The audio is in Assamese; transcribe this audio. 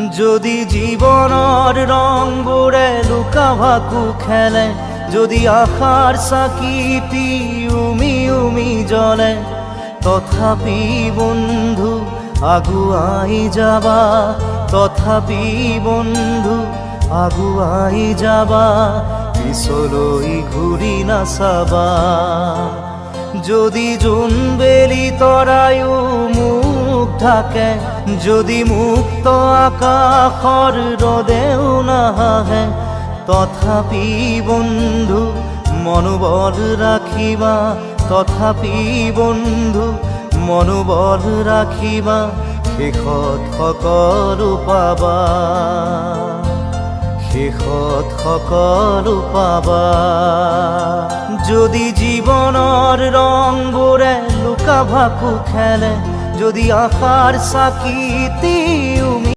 যদি জীবনৰ ৰংবোৰে লুকা ভাকু খেলে, যদি আশাৰ চাকিটি উমি উমি জ্বলে, তথাপি বন্ধু আগুৱাই যাবা, তথাপি বন্ধু আগুৱাই যাবা, পিছলৈ ঘূৰি নাচাবা। যদি জোনবেলি তৰায়ো মুখ ঢাকে, যদি মুক্ত আকাশৰ ৰদেও নাহে, তথাপি বন্ধু মনোবল ৰাখিবা, তথাপি বন্ধু মনোবল ৰাখিবা, শেষত সকলো পাবা, শেষত সকলো পাবা। যদি জীৱনৰ ৰংবোৰে লুকা ভাকু খেলে, যদি আশাৰ চাকিটি